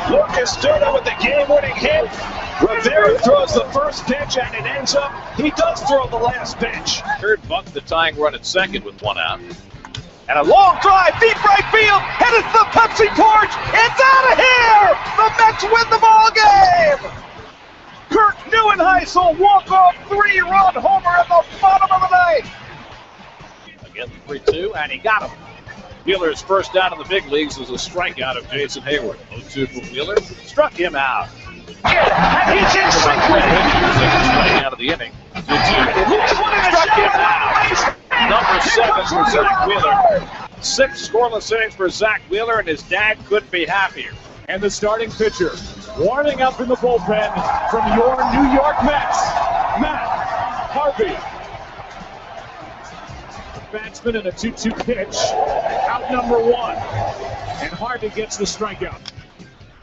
Lucas Durden with the game-winning hit. Rivera throws the first pitch, and it ends up, he does throw the last pitch. Third bucked the tying run at second with one out. And a long drive, deep right field, headed to the Pepsi porch. It's out of here! The Mets win the ball game! Kurt Neuenheisel walk-off 3-run homer at the bottom of the ninth. Again, 3-2, and he got him. Wheeler's first down in the big leagues was a strikeout of Jason Hayward. 0-2 for Wheeler, struck him out. And he's in Strikeout of the inning. 2-2. Struck him out. Number 7 for Zach Wheeler. 6 scoreless innings for Zach Wheeler, and his dad couldn't be happier. And the starting pitcher, warming up in the bullpen from your New York Mets, Matt Harvey. Batsman in a 2-2 pitch, out number 1, and Harvey gets the strikeout.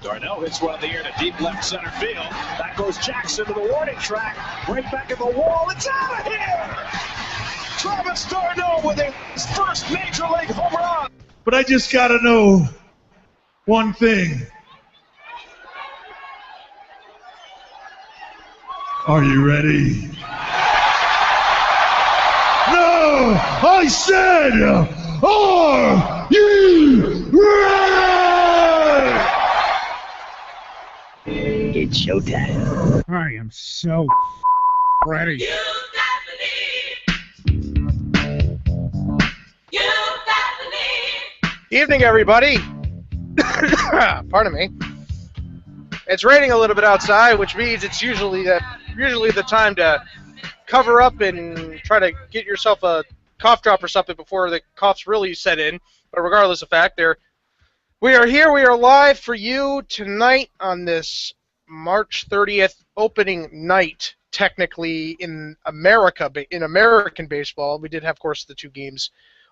Darnell hits one in the air to deep left center field. That goes Jackson to the warning track, right back at the wall. It's out of here! Travis d'Arnaud with his first major league home run. But I just gotta know one thing. Are you ready? No! I said, are you ready? It's showtime. I am so ready. Evening, everybody. Pardon me. It's raining a little bit outside, which means it's usually the time to cover up and try to get yourself a cough drop or something before the coughs really set in. But regardless of fact, we are here. We are live for you tonight on this March 30th opening night. Technically, in America, in American baseball, we did have, of course, the 2 games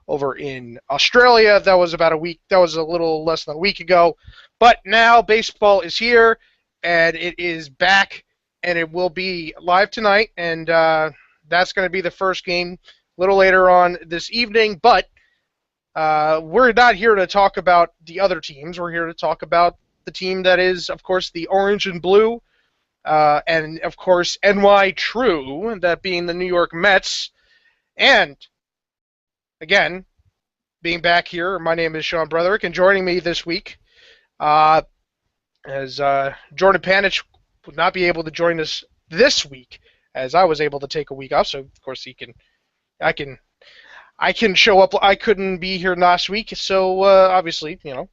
over in Australia. That was about a week. That was a little less than a week ago. But now baseball is here, and it is back, and it will be live tonight. And that's going to be the first game a little later on this evening. But we're not here to talk about the other teams. We're here to talk about the team that is, of course, the orange and blue, and, of course, NY True, that being the New York Mets. And again, being back here, my name is Sean Bretherick, and joining me this week, as Jordan Panich would not be able to join us this week, as I was able to take a week off, so of course I can show up. I couldn't be here last week, so obviously, you know,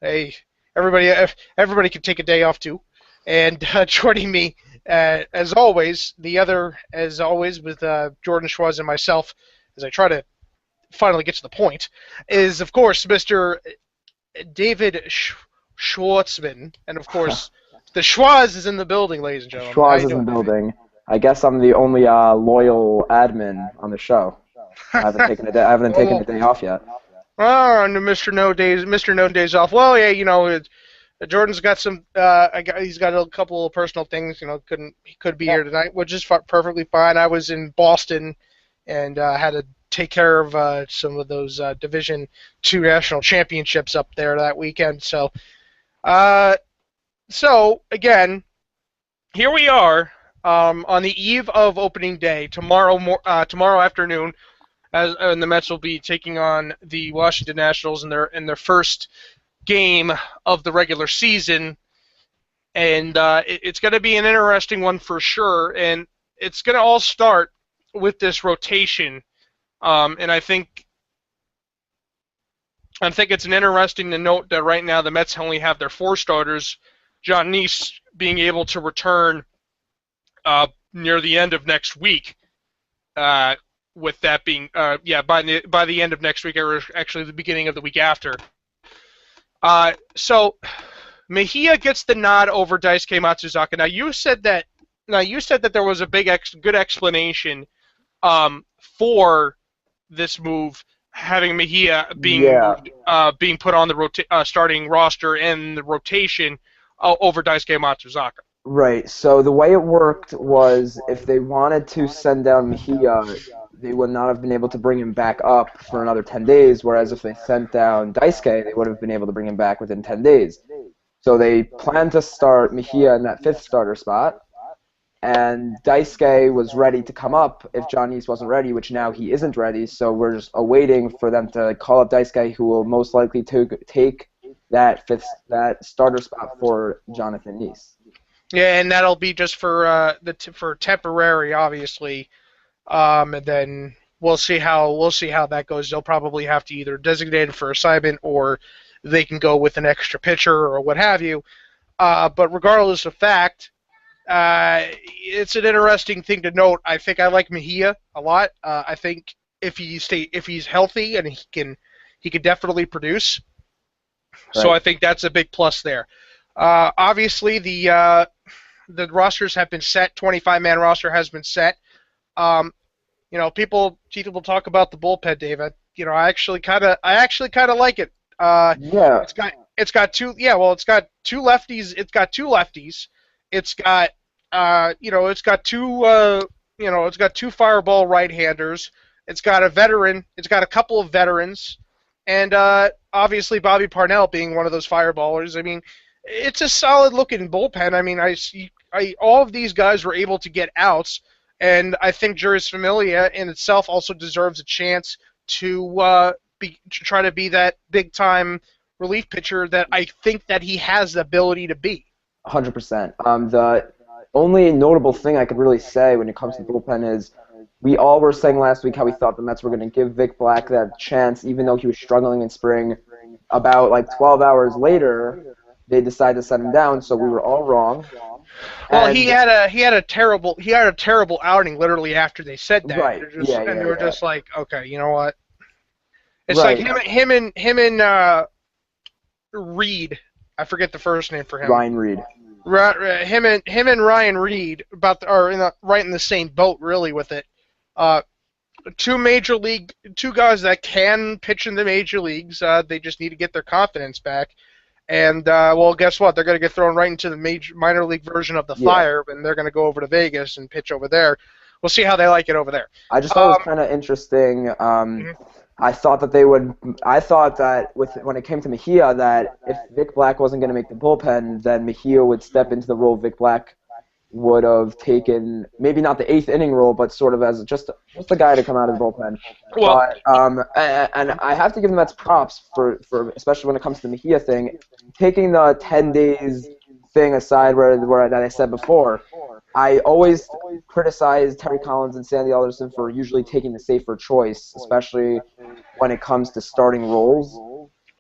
hey, everybody can take a day off too. And joining me, as always, with Jordan Schwartz and myself, as I try to finally get to the point, is, of course, Mr. David Schwartzman. And, of course, the Schwaz is in the building, ladies and gentlemen. Schwaz is in the building. I guess I'm the only loyal admin on the show. I haven't taken a day off yet. Oh, and Mr. No Days Off. Well, yeah, you know, Jordan's got some. He's got a couple of personal things. You know, he could be here tonight, which is perfectly fine. I was in Boston and had to take care of some of those Division II national championships up there that weekend. So, again, here we are on the eve of opening day tomorrow afternoon, and the Mets will be taking on the Washington Nationals in their first game of the regular season, and it's going to be an interesting one for sure. And it's going to all start with this rotation. And I think it's an interesting to note that right now the Mets only have their 4 starters, John Neese being able to return near the end of next week. With that being, by the end of next week, or actually the beginning of the week after. So Mejia gets the nod over Daisuke Matsuzaka. Now you said that there was a good explanation for this move, having Mejia being being put on the starting roster and the rotation over Daisuke Matsuzaka. Right. So the way it worked was if they wanted to send down Mejia, they would not have been able to bring him back up for another 10 days, whereas if they sent down Daisuke, they would have been able to bring him back within 10 days. So they planned to start Mejia in that 5th starter spot, and Daisuke was ready to come up if John East wasn't ready, which now he isn't ready, so we're just awaiting for them to call up Daisuke, who will most likely take that starter spot for Jonathan East. Yeah, and that'll be just for for temporary, obviously, and then we'll see how that goes. They'll probably have to either designate him for assignment, or they can go with an extra pitcher or what have you. But regardless of fact, it's an interesting thing to note. I think I like Mejia a lot. I think if he's healthy and he can definitely produce. Right. So I think that's a big plus there. Obviously, the rosters have been set. 25-man roster has been set. People talk about the bullpen, David. I actually kind of like it. Yeah. It's got two lefties. It's got two lefties. It's got two fireball right-handers. It's got a veteran. It's got a couple of veterans, and obviously Bobby Parnell being one of those fireballers. I mean, it's a solid-looking bullpen. I mean, all of these guys were able to get outs, and I think Jeurys Familia in itself also deserves a chance to try to be that big-time relief pitcher that I think that he has the ability to be. 100%. The only notable thing I could really say when it comes to bullpen is we all were saying last week how we thought the Mets were going to give Vic Black that chance, even though he was struggling in spring. About 12 hours later, they decided to set him down, so we were all wrong. Well, he had a terrible outing literally after they said that. Right. They were just like, okay, you know what? It's right. like him and Reed. I forget the first name for him. Ryan Reed. Him and Ryan Reed right in the same boat really with it. Two guys that can pitch in the major leagues. They just need to get their confidence back. And well, guess what? They're going to get thrown right into the minor league version of the Fire, and they're going to go over to Vegas and pitch over there. We'll see how they like it over there. I just thought it was kind of interesting. I thought that when it came to Mejia, that if Vic Black wasn't going to make the bullpen, then Mejia would step into the role Vic Black would have taken, maybe not the 8th inning role, but sort of as just a guy to come out of the bullpen. Well, and I have to give the Mets props for especially when it comes to the Mejia thing, taking the 10 days thing aside where that I said before. I always criticize Terry Collins and Sandy Alderson for usually taking the safer choice, especially when it comes to starting roles.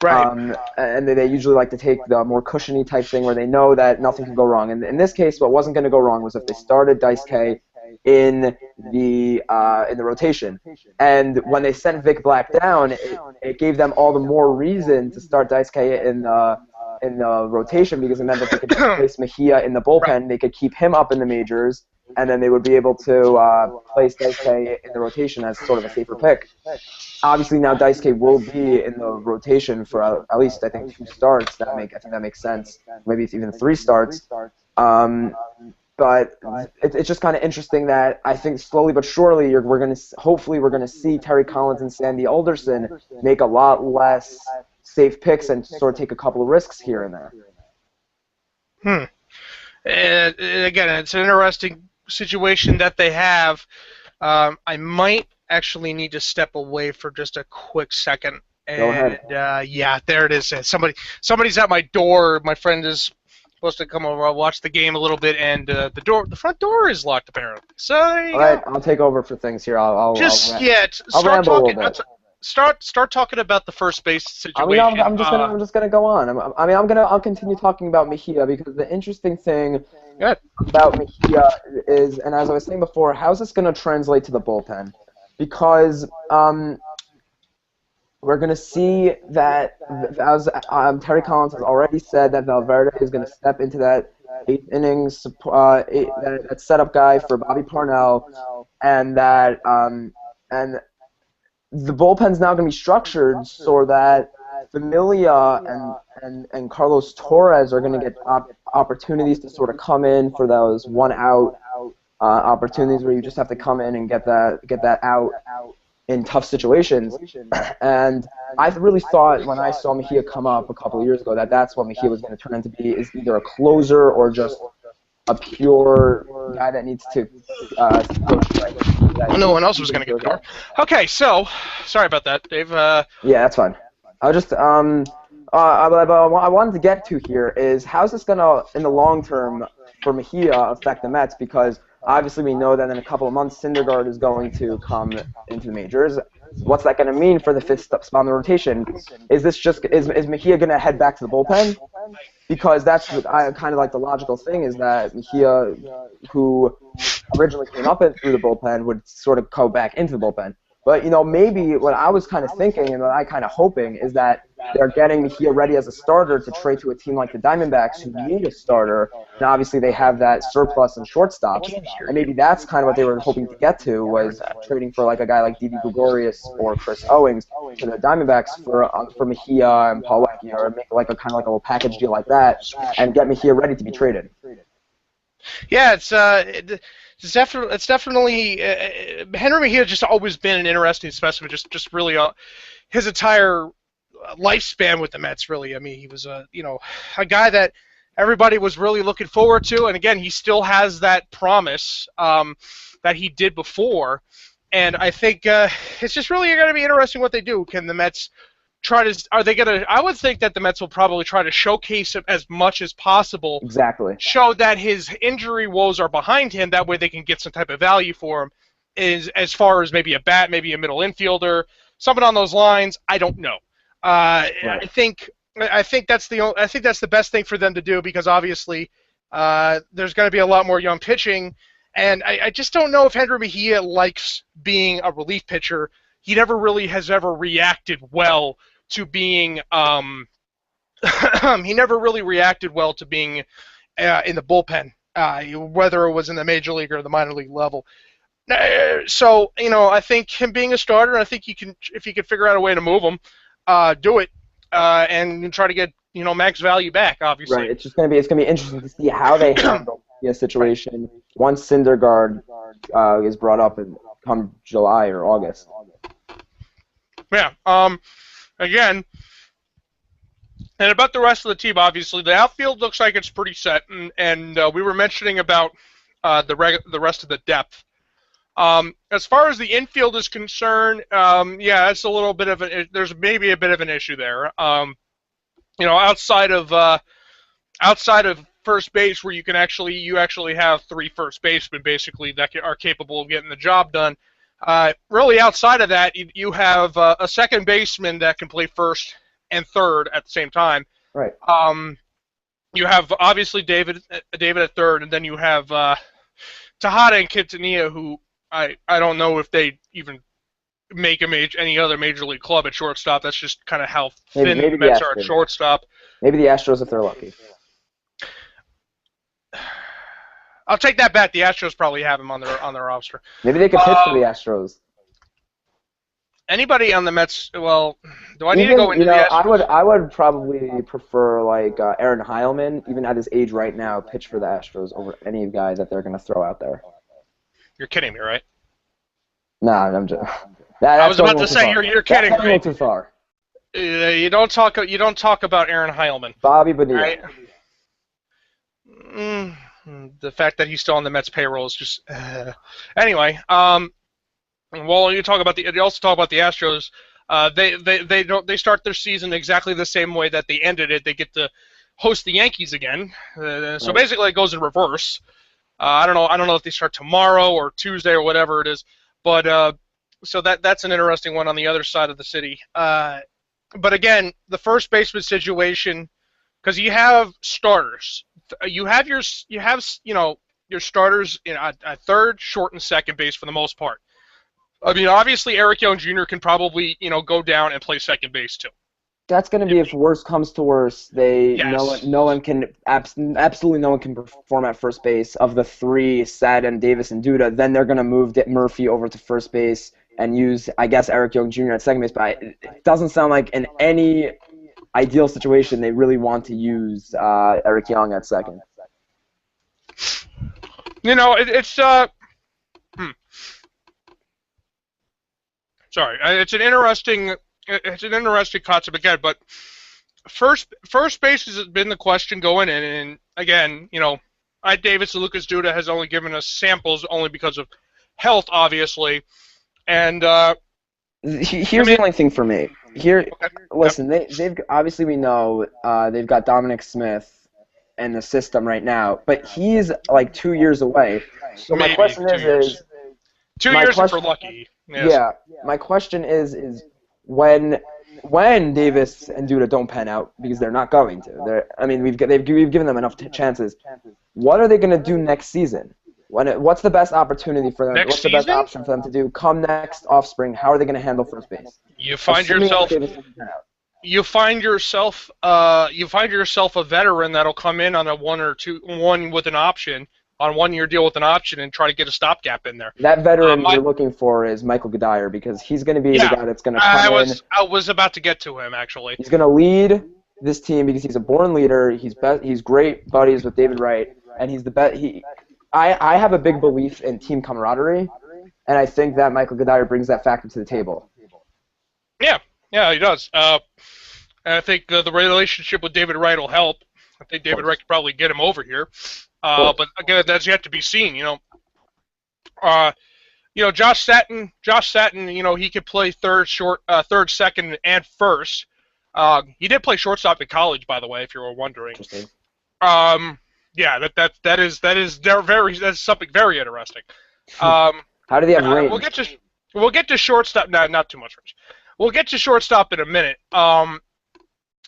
Right. And they usually like to take the more cushiony type thing where they know that nothing can go wrong. And in this case, what wasn't going to go wrong was if they started Daisuke in the rotation. And when they sent Vic Black down, it gave them all the more reason to start Daisuke in the rotation, because it meant that they could place Mejia in the bullpen. They could keep him up in the majors, and then they would be able to place Daisuke in the rotation as sort of a safer pick. Obviously, now Daisuke will be in the rotation for at least, I think, 2 starts. I think that makes sense. Maybe it's even 3 starts. But it's just kind of interesting that I think slowly but surely we're going to see Terry Collins and Sandy Alderson make a lot less safe picks and sort of take a couple of risks here and there. And again, it's an interesting situation that they have. I might actually need to step away for just a quick second. And, go ahead. Yeah, there it is. Somebody's at my door. My friend is supposed to come over. I'll watch the game a little bit, and the front door is locked apparently. So there you go. All right, I'll take over for things here. I'll start talking. Start talking about the first base situation. I'm just gonna go on. I'll continue talking about Mejia, because the interesting thing about Mejia is, and as I was saying before, how's this gonna translate to the bullpen? Because we're going to see that, as Terry Collins has already said, that Valverde is going to step into that 8th innings that setup guy for Bobby Parnell, and that and the bullpen's now going to be structured so that Familia and Carlos Torres are going to get opportunities to sort of come in for those one-out opportunities where you just have to come in and get that out in tough situations. And I really thought when I saw Mejia come up a couple of years ago that that's what Mejia was going to turn into be, is either a closer or just a pure guy that needs to go strike. No one else was going to get the door. Okay, so sorry about that, Dave. Yeah, that's fine. I just what I wanted to get to here is how's this going to, in the long term, for Mejia affect the Mets? Because obviously we know that in a couple of months Syndergaard is going to come into the majors. What's that going to mean for the 5th spot in the rotation? Is Mejia going to head back to the bullpen? Because that's what I kind of like the logical thing is that Mejia, who originally came up through the bullpen, would sort of go back into the bullpen. But, maybe what I was kind of thinking and what I kind of hoping is that they're getting Mejia ready as a starter to trade to a team like the Diamondbacks who need a starter. And obviously they have that surplus in shortstops. And maybe that's kind of what they were hoping to get to, was trading for like a guy like Didi Gregorius or Chris Owings to the Diamondbacks for Mejia and Paul Wecky, or make like a kind of like a little package deal like that and get Mejia ready to be traded. Yeah, it's definitely Henry Mejia just always been an interesting specimen. Just really his entire lifespan with the Mets. Really, I mean, he was a guy that everybody was really looking forward to, and again, he still has that promise that he did before. And I think it's just really going to be interesting what they do. Can the Mets I would think that the Mets will probably try to showcase him as much as possible. Exactly. Show that his injury woes are behind him. That way they can get some type of value for him. As far as maybe a bat, maybe a middle infielder, something on those lines. I don't know. Right. I think that's the best thing for them to do, because obviously there's going to be a lot more young pitching, and I just don't know if Henry Mejia likes being a relief pitcher. He never really has ever reacted well to being he never really reacted well to being in the bullpen, whether it was in the major league or the minor league level. So I think him being a starter, I think if you can figure out a way to move him, do it and try to get max value back. Obviously, right. It's gonna be interesting to see how they handle the situation once Syndergaard is brought up in come July or August. Yeah. Again, and about the rest of the team, obviously, the outfield looks like it's pretty set, and we were mentioning about the rest of the depth. As far as the infield is concerned, yeah, it's a little bit of there's maybe a bit of an issue there. Outside of first base, where you actually have 3 first basemen basically that are capable of getting the job done. Really, outside of that, you have a second baseman that can play first and third at the same time. Right. You have obviously David at third, and then you have Tejada and Quintanilla, who I don't know if they even make any other major league club at shortstop. That's just kind of how thin the Mets are at shortstop. Maybe the Astros if they're lucky. I'll take that bet. The Astros probably have him on their roster. Maybe they could pitch for the Astros. Anybody on the Mets? Well, do I need to go into the Astros? I would probably prefer like Aaron Heilman, even at his age right now, pitch for the Astros over any guy that they're going to throw out there. You're kidding me, right? Nah, I'm just. I was about to say you're kidding me. Too far. You don't talk about Aaron Heilman. Bobby Bonilla. Right? The fact that he's still on the Mets payroll is just anyway. Well, you also talk about the Astros. They start their season exactly the same way that they ended it. They get to host the Yankees again. So basically, it goes in reverse. I don't know if they start tomorrow or Tuesday or whatever it is. But so that's an interesting one on the other side of the city. But again, the first baseman situation, because you have starters. You have your starters at third, short, and second base for the most part. I mean, obviously Eric Young Jr. can probably, go down and play second base too. That's going to be if worse comes to worse. Yes. No one can absolutely no one can perform at first base of the three, Sadden, Davis, and Duda. Then they're going to move Murphy over to first base and use, I guess, Eric Young Jr. at second base. But it doesn't sound like in any ideal situation they really want to use Eric Young at second. It's sorry, it's an interesting concept again, but first base has been the question going in, and again, Davis and Lucas Duda has only given us samples only because of health, obviously, and here's the only thing for me. Listen, they've obviously we know they've got Dominic Smith in the system right now, but he's like 2 years away. So my question is 2 years if we're lucky. Yes. Yeah, my question is when Davis and Duda don't pan out, because they're not going to. We've given them enough chances. What are they going to do next season? What's the best opportunity for them? What's the best option for them to do come next off spring? How are they going to handle first base? You find yourself a veteran that'll come in on a 1 with an option. On 1 year deal with an option and try to get a stopgap in there. That veteran you're looking for is Michael Gaddire, because he's going to be the guy that's going to come in. I was about to get to him, actually. He's going to lead this team because he's a born leader. He's great buddies with David Wright, and he's the best. I have a big belief in team camaraderie, and I think that Michael Gaddire brings that factor to the table. Yeah, he does. And I think the relationship with David Wright will help. I think David Wright could probably get him over here. But again, that's yet to be seen. Josh Satin. He could play third, second, and first. He did play shortstop in college, by the way, if you were wondering. Interesting. Yeah, that's something very interesting. How do they have range? We'll get to shortstop. No, not too much range. We'll get to shortstop in a minute. Well,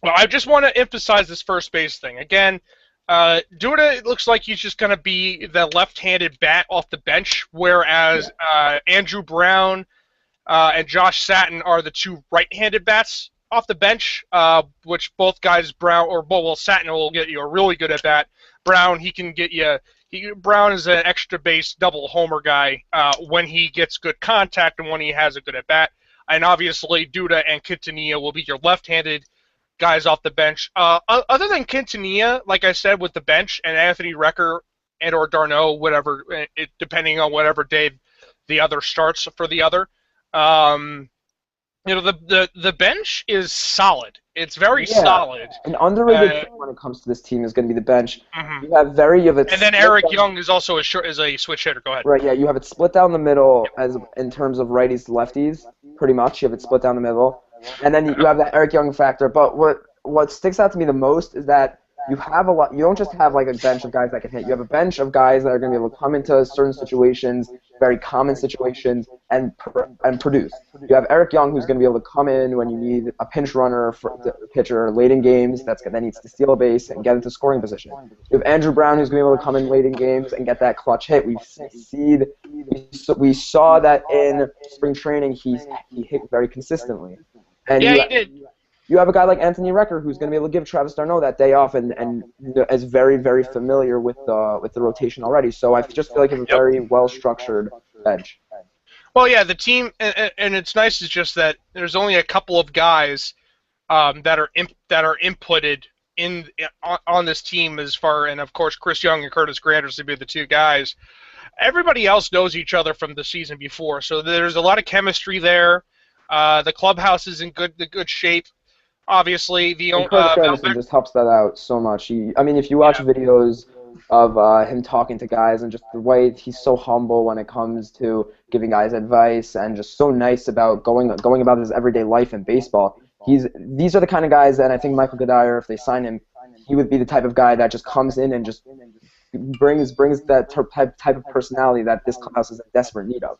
I just want to emphasize this first base thing again. Duda, it looks like he's just going to be the left-handed bat off the bench, whereas Andrew Brown and Josh Satin are the two right-handed bats off the bench, which both guys, Satin will get you a really good at bat. Brown, he can get you. Brown is an extra base double homer guy when he gets good contact and when he has a good at bat. And obviously, Duda and Quintanilla will be your left-handed guys off the bench. Other than Quintanilla, like I said, with the bench, and Anthony Recker and or Darno, whatever, depending on whatever day the other starts for the other. The bench is solid. It's very solid. An underrated thing when it comes to this team is going to be the bench. Mm-hmm. And then Eric Young is also a switch hitter. Go ahead. Right. Yeah, you have it split down the middle in terms of righties to lefties. Pretty much, you have it split down the middle. And then you have that Eric Young factor. But what sticks out to me the most is that you have a lot. You don't just have like a bench of guys that can hit. You have a bench of guys that are going to be able to come into certain situations, very common situations, and produce. You have Eric Young, who's going to be able to come in when you need a pinch runner for the pitcher late in games that needs to steal a base and get into scoring position. You have Andrew Brown, who's going to be able to come in late in games and get that clutch hit. We saw that in spring training. He hit very consistently. And he did. You have a guy like Anthony Recker who's going to be able to give Travis d'Arnaud that day off and is very, very familiar with the rotation already. So I just feel like it's a very well-structured bench. Well, yeah, the team, and it's nice is just that there's only a couple of guys that are inputted on this team and of course Chris Young and Curtis Granders to be the two guys. Everybody else knows each other from the season before, so there's a lot of chemistry there. The clubhouse is in good shape. Obviously, Curtis Granderson just helps that out so much. If you watch videos of him talking to guys and just the way he's so humble when it comes to giving guys advice and just so nice about going about his everyday life in baseball. These are the kind of guys that I think Michael Gaddire, if they sign him, he would be the type of guy that just comes in and just brings that type of personality that this clubhouse is in desperate need of.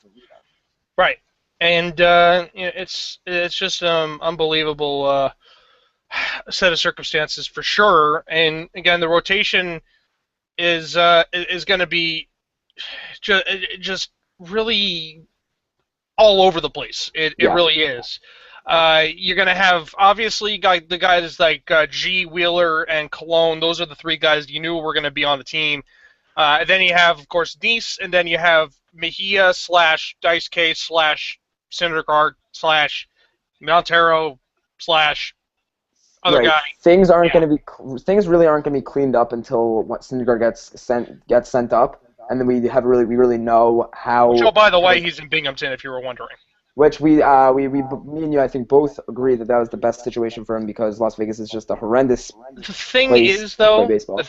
Right. And it's just unbelievable set of circumstances for sure. And again, the rotation is going to be just really all over the place. It Yeah. really is. You're going to have, obviously, the guys like G, Wheeler, and Cologne. Those are the three guys you knew were going to be on the team. And then you have, of course, Nice, and then you have Mejia / Dice K / Syndergaard / Montero / other Right. guy. Things aren't Yeah. going to be. Things really aren't going to be cleaned up until what Syndergaard gets sent up, and then we really know how. Which, oh, by the way, he's in Binghamton, if you were wondering. Which me and you, I think, both agree that was the best situation for him because Las Vegas is just a horrendous The thing place is, to play though, baseball.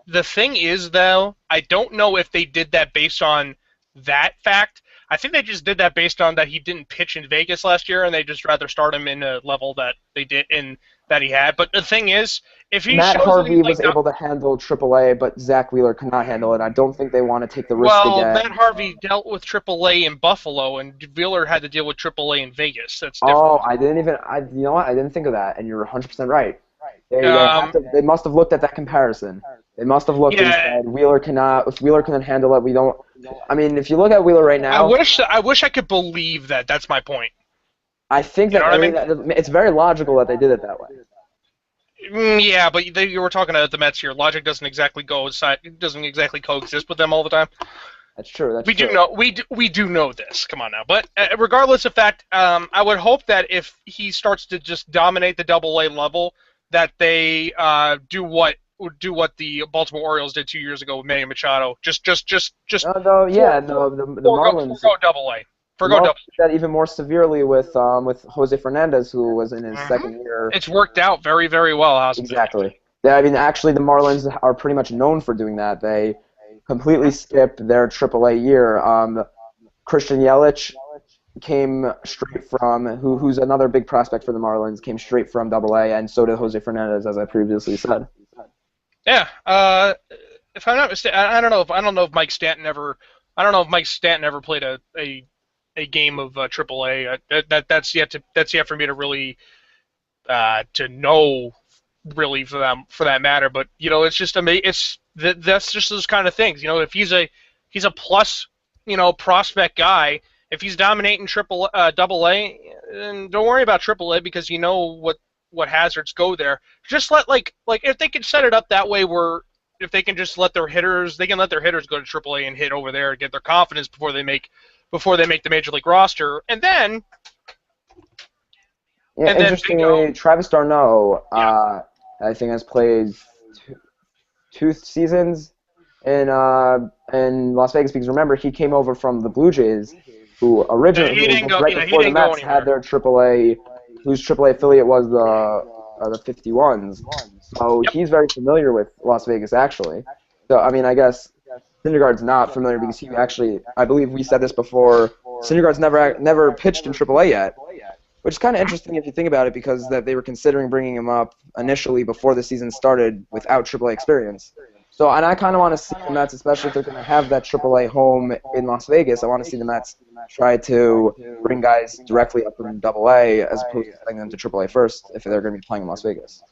the thing is, though, I don't know if they did that based on that fact. I think they just did that based on that he didn't pitch in Vegas last year, and they just rather start him in a level that they did in that he had. But the thing is, if he Matt shows that Harvey he's was able to handle AAA, but Zach Wheeler could not handle it. I don't think they want to take the risk well, again. Matt Harvey dealt with AAA in Buffalo, and Wheeler had to deal with AAA in Vegas. That's different. Oh, you know what? I didn't think of that, and you're 100% right. They must have looked at that comparison. They must have looked and said, Wheeler cannot. If Wheeler couldn't handle it, we don't. I mean, if you look at Wheeler right now, I wish I could believe that. That's my point. I think that, it's very logical that they did it that way. Yeah, but you were talking about the Mets here. Logic doesn't exactly coexist with them all the time. That's true. We do know this. Come on now. But regardless of that, I would hope that if he starts to just dominate the AA level, that they do what the Baltimore Orioles did 2 years ago with Manny Machado. The Marlins go AA. Did that even more severely with Jose Fernandez, who was in his second year. It's worked out very, very well, hasn't it? Exactly. Yeah, I mean, actually, the Marlins are pretty much known for doing that. They completely skip their AAA year. Christian Yelich came straight from, who's another big prospect for the Marlins, came straight from AA, and so did Jose Fernandez, as I previously said. Yeah. If I'm not mistaken, I don't know if Mike Stanton ever played a game of AAA. That's yet for me to really to know really for that matter. But it's just that's just those kind of things. If he's a plus prospect guy, if he's dominating AA, then don't worry about AAA because you know what hazards go there. Just let like if they can set it up that way where if they can just let their hitters go to AAA and hit over there and get their confidence before they make the major league roster, and then interestingly, Travis d'Arnaud, I think has played two seasons in Las Vegas because remember he came over from the Blue Jays, who originally before the Mets had their AAA, whose AAA affiliate was the 51s. So he's very familiar with Las Vegas actually. So I mean, I guess Syndergaard's not familiar because he actually, I believe we said this before, Syndergaard's never pitched in AAA yet, which is kind of interesting if you think about it because that they were considering bringing him up initially before the season started without AAA experience. So, and I kind of want to see the Mets, especially if they're going to have that AAA home in Las Vegas, I want to see the Mets try to bring guys directly up from AA as opposed to sending them to AAA first if they're going to be playing in Las Vegas.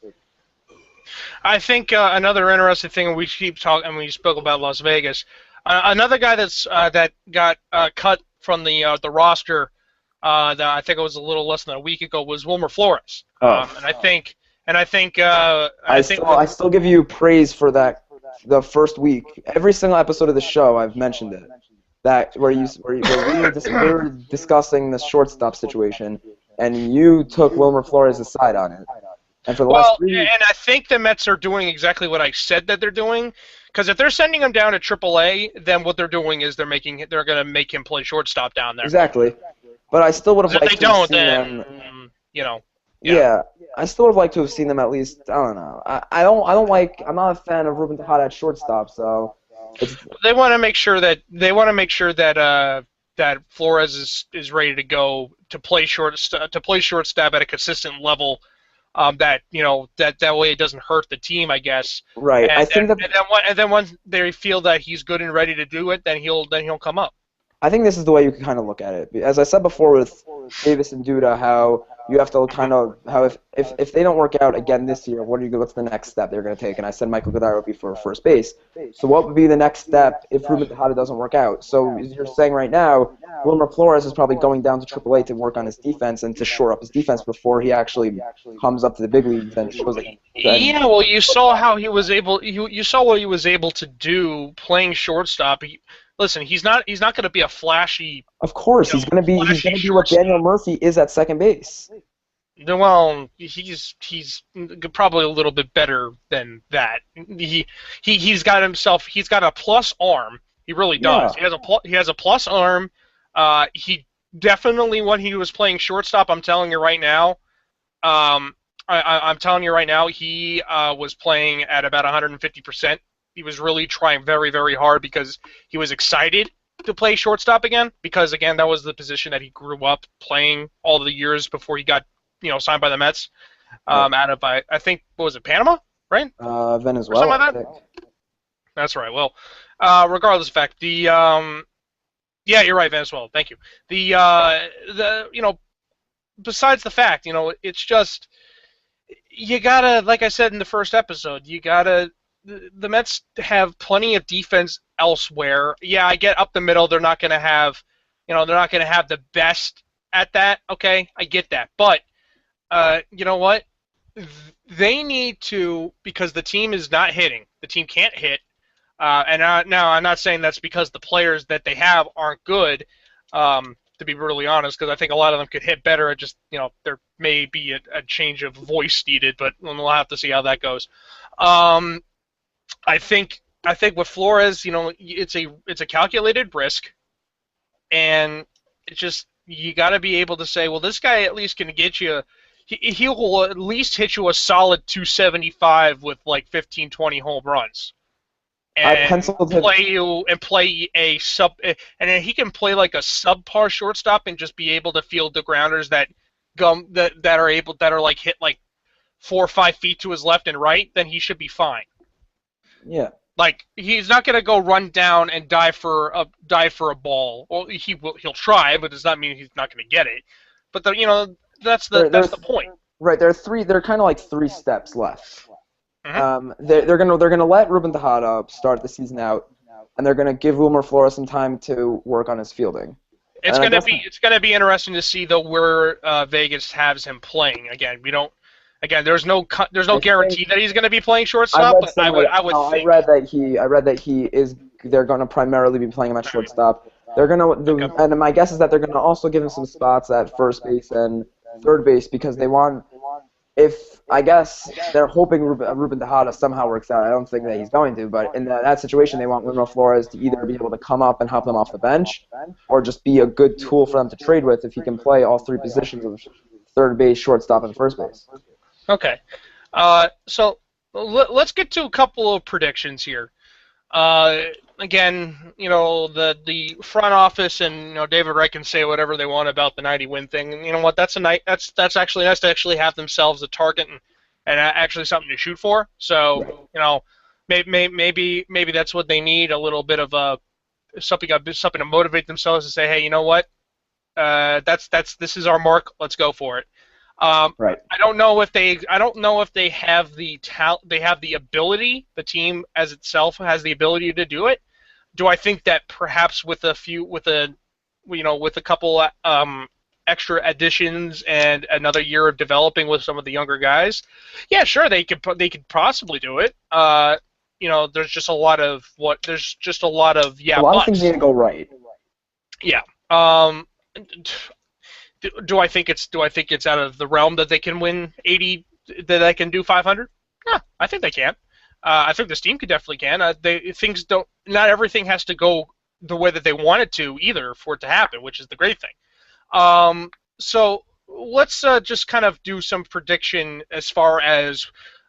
I think another interesting thing we keep talking, and we spoke about Las Vegas. Another guy that got cut from the roster that I think it was a little less than a week ago was Wilmer Flores. I still give you praise for that. The first week, every single episode of the show, I've mentioned it. That where we were discussing the shortstop situation, and you took Wilmer Flores' side on it. And for the last 3 weeks, and I think the Mets are doing exactly what I said that they're doing. Because if they're sending him down to AAA, then what they're doing is they're going to make him play shortstop down there. Exactly. But I still would have liked to have seen them. Yeah, I still would have liked to have seen them at least. I don't know. I'm not a fan of Ruben Tejada at shortstop, so. They want to make sure that that Flores is ready to go to play shortstop at a consistent level. That way it doesn't hurt the team, I guess. Right. And then once they feel that he's good and ready to do it, then he'll come up. I think this is the way you can kind of look at it. As I said before with Davis and Duda, how you have to kind of how if they don't work out again this year, what's the next step they're going to take? And I said Michael Goddard would be for first base. So what would be the next step if Ruben Tejada doesn't work out? So as you're saying right now, Wilmer Flores is probably going down to AAA to work on his defense and to shore up his defense before he actually comes up to the big leagues and shows it. Yeah, well, you saw how he was able. You saw what he was able to do playing shortstop. Listen, he's not going to be a flashy. Of course, he's going to be what Daniel Murphy is at second base. Well, he's probably a little bit better than that. He's got a plus arm. He really does. Yeah. He has a plus arm. He definitely, when he was playing shortstop, I'm telling you right now. I'm telling you right now, he was playing at about 150%. He was really trying very, very hard because he was excited to play shortstop again. Because again, that was the position that he grew up playing all the years before he got, signed by the Mets. Out of I think, what was it, Panama, right? Venezuela. Or something like that. That's right. Well, regardless of the fact, yeah, you're right, Venezuela. Thank you. Besides the fact, it's just you gotta, like I said in the first episode, the Mets have plenty of defense elsewhere. Yeah, I get up the middle. They're not gonna have, the best at that. Okay, I get that, but you know what? They need to, because the team is not hitting. The team can't hit. Now, I'm not saying that's because the players that they have aren't good, to be brutally honest, because I think a lot of them could hit better. It just, there may be a change of voice needed, but we'll have to see how that goes. I think with Flores, it's a calculated risk, and it's just, you got to be able to say, well, this guy at least can get you. He will at least hit you a solid 275 with like 15, 20 home runs. And play a sub, and then he can play like a subpar shortstop and just be able to field the grounders that are like hit like 4 or 5 feet to his left and right. Then he should be fine. Yeah. Like, he's not gonna go run down and die for a ball. Well, he'll try, but does not mean he's not gonna get it. But that's the point. Right. There are kind of like 3 steps left. Mm-hmm. They're gonna let Ruben Tejada start the season out, and they're gonna give Wilmer Flores some time to work on his fielding. It's gonna be interesting to see though where Vegas has him playing. Again, there's no guarantee that he's gonna be playing shortstop. But I would think. I read that they're gonna primarily be playing him at shortstop. And my guess is that they're gonna also give him some spots at first base and third base because they want. I guess they're hoping Ruben Tejada somehow works out. I don't think that he's going to, but in that situation, they want Wilmer Flores to either be able to come up and help them off the bench, or just be a good tool for them to trade with if he can play all 3 positions of third base, shortstop, and first base. Okay, so let's get to a couple of predictions here. Again, the front office and David Wright can say whatever they want about the 90-win thing. And you know what? That's actually nice to actually have themselves a target and actually something to shoot for. So maybe that's what they need, a little bit of something to motivate themselves to say, hey, you know what? This is our mark. Let's go for it. Right. I don't know if they have the they have the ability. The team as itself has the ability to do it. Do I think that perhaps with a couple extra additions and another year of developing with some of the younger guys, yeah, sure, they could possibly do it. There's just a lot of a lot of things need to go right. Yeah. Do I think it's out of the realm that they can win 80, that they can do 500? Yeah, I think they can. I think this team definitely can. Not everything has to go the way that they want it to either for it to happen, which is the great thing. So let's just kind of do some prediction as far as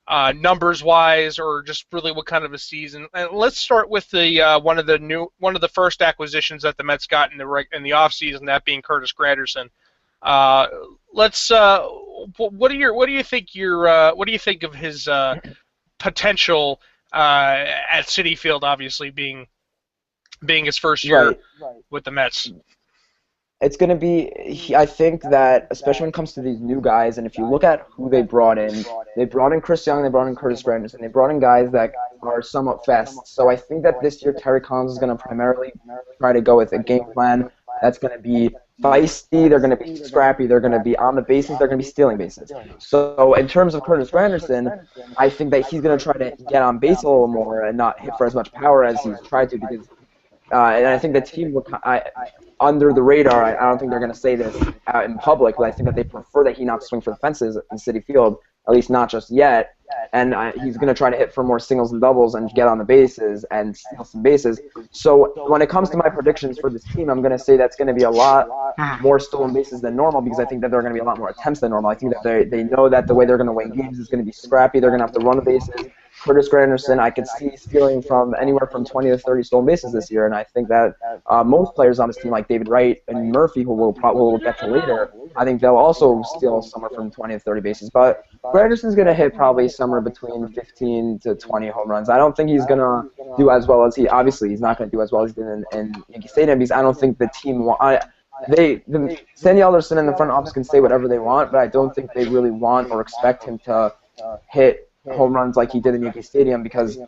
numbers-wise, or just really what kind of a season. And let's start with one of the first acquisitions that the Mets got in the offseason, that being Curtis Granderson. What do you think of his potential at Citi Field, obviously being being his first year Right. with the Mets. It's going to be, I think that, especially when it comes to these new guys, and if you look at who they brought in Chris Young, they brought in Curtis Granderson, they brought in guys that are somewhat fast. So I think that this year Terry Collins is going to primarily try to go with a game plan that's going to be feisty, they're going to be scrappy, they're going to be on the bases, they're going to be stealing bases. So in terms of Curtis Granderson, I think that he's going to try to get on base a little more and not hit for as much power as he's tried to, because and I think the team would, under the radar, I don't think they're going to say this out in public, but I think that they prefer that he not swing for the fences in Citi Field, at least not just yet. And he's going to try to hit for more singles and doubles and get on the bases and steal some bases. So when it comes to my predictions for this team, I'm going to say that's going to be a lot more stolen bases than normal, because I think that there are going to be a lot more attempts than normal. I think that they know that the way they're going to win games is going to be scrappy. They're going to have to run the bases. Curtis Granderson, I could see stealing from anywhere from 20 to 30 stolen bases this year, and I think that most players on this team, like David Wright and Murphy, who we'll get to later, I think they'll also steal somewhere from 20 to 30 bases. But Granderson's going to hit probably somewhere between 15 to 20 home runs. I don't think he's going to do as well as obviously he's not going to do as well as he did in Yankee Stadium, because I don't think the team Sandy Alderson and the front office can say whatever they want, but I don't think they really want or expect him to hit home runs like he did in Yankee Stadium, because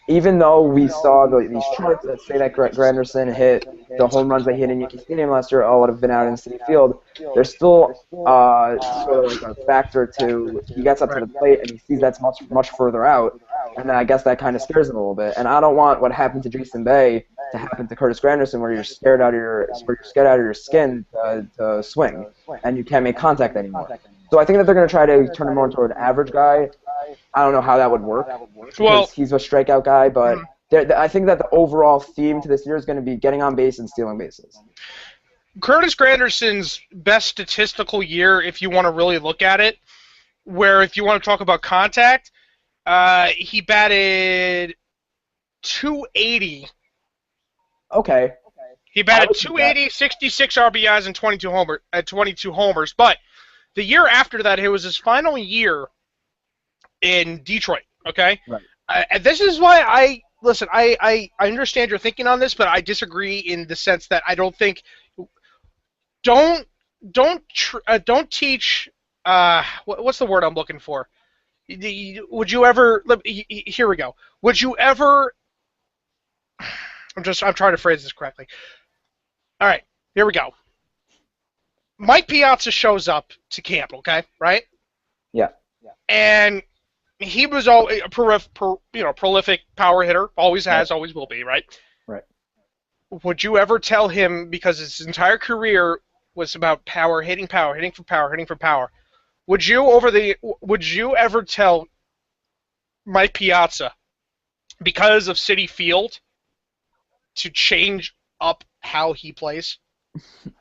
even though we saw these charts that say that Granderson hit the home runs that he hit in Yankee Stadium last year all would have been out in Citi Field, there's still sort of like a factor to he gets up to the plate and he sees that's much further out, and then I guess that kind of scares him a little bit. And I don't want what happened to Jason Bay to happen to Curtis Granderson, where you're scared out of your skin to swing and you can't make contact anymore. So I think that they're going to try to turn him more into an average guy. I don't know how that would work, because he's a strikeout guy, but I think that the overall theme to this year is going to be getting on base and stealing bases. Curtis Granderson's best statistical year, if you want to really look at it, where if you want to talk about contact, he batted 280. Okay. He batted 280, 66 RBIs, and 22 homers. But the year after that, it was his final year in Detroit. Okay. Right. And this is why I understand your thinking on this, but I disagree in the sense that I don't think. Don't teach. What's the word I'm looking for? Would you ever? Here we go. Would you ever? I'm trying to phrase this correctly. All right, here we go. Mike Piazza shows up to camp, okay, right? Yeah. And he was a prolific power hitter, always has, always will be, right? Right. Would you ever tell him, because his entire career was about power, hitting for power, would you ever tell Mike Piazza, because of Citi Field, to change up how he plays?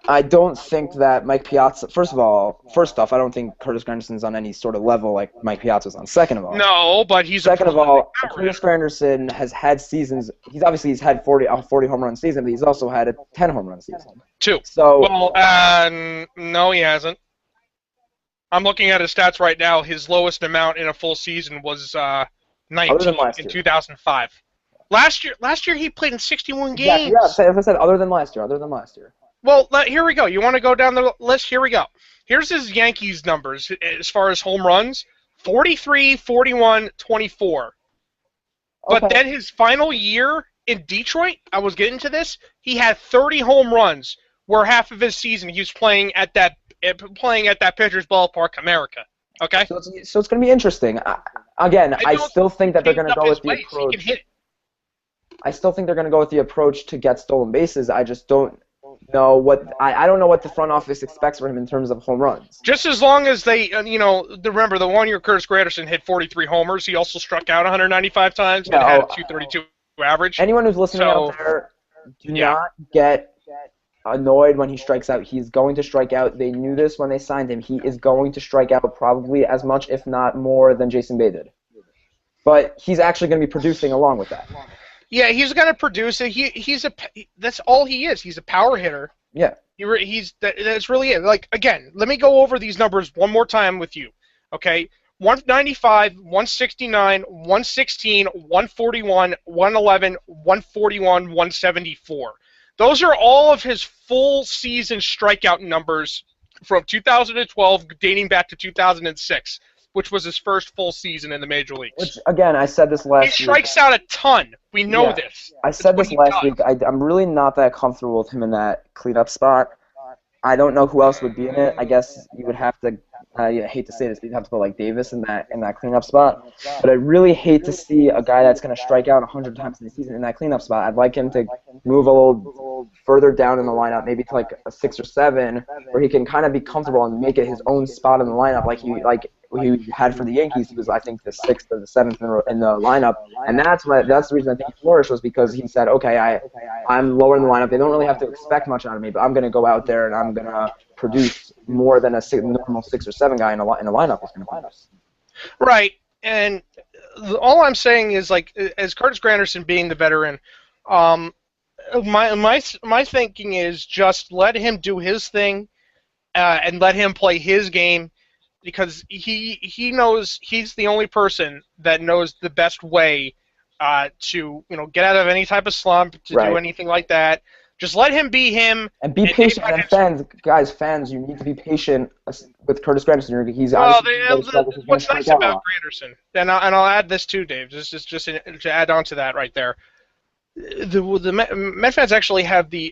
I don't think that Mike Piazza. First off, I don't think Curtis Granderson's on any sort of level like Mike Piazza's on. Second of all, no, but he's. Second of all, Curtis Granderson has had seasons. He's had a 40 home run season, but he's also had a 10 home run season. 2. So. Well, no, he hasn't. I'm looking at his stats right now. His lowest amount in a full season was 19 in 2005. Last year he played in 61 games. Yeah, as I said, other than last year. Well, here we go. You want to go down the list? Here we go. Here's his Yankees numbers as far as home runs. 43, 41, 24. Okay. But then his final year in Detroit, I was getting to this, he had 30 home runs, where half of his season he was playing at that pitcher's ballpark, America. Okay? So it's going to be interesting. I still think that they're going to go with the approach. He can hit it. I still think they're going to go with the approach to get stolen bases. I just don't know what I don't know what the front office expects from him in terms of home runs. Just as long as they, remember the 1 year Curtis Granderson hit 43 homers, he also struck out 195 times and had a 232 average. Anyone who's listening out there, do not get annoyed when he strikes out. He's going to strike out. They knew this when they signed him. He is going to strike out probably as much, if not more, than Jason Bay did. But he's actually going to be producing along with that. Yeah, he's going to produce it. That's all he is. He's a power hitter. Yeah. That's really it. Like, again, let me go over these numbers one more time with you. Okay? 195, 169, 116, 141, 111, 141, 174. Those are all of his full season strikeout numbers from 2012 dating back to 2006, which was his first full season in the major leagues. Which, again, I said this last week. He strikes out a ton. We know this. I said this last week. I'm really not that comfortable with him in that cleanup spot. I don't know who else would be in it. I guess you would have to. I hate to say this, but you'd have to put like Davis in that cleanup spot. But I really hate to see a guy that's going to strike out 100 times in the season in that cleanup spot. I'd like him to move a little further down in the lineup, maybe to like a 6 or 7, where he can kind of be comfortable and make it his own spot in the lineup, like he had for the Yankees. He was, I think, the 6th or the 7th in the lineup, and that's the reason I think he flourished, was because he said, okay, I'm lower in the lineup. They don't really have to expect much out of me, but I'm going to go out there and I'm going to produce more than a normal 6 or 7 guy in a lineup is going to produce. Right, and all I'm saying is, like, as Curtis Granderson being the veteran, my thinking is just let him do his thing and let him play his game, because he knows he's the only person that knows the best way to get out of any type of slump, to do anything like that. Just let him be him. And be patient. And fans, you need to be patient with Curtis Granderson. He's what's nice about Granderson, and I'll add this too, Dave, just to add on to that right there. The Met fans actually had the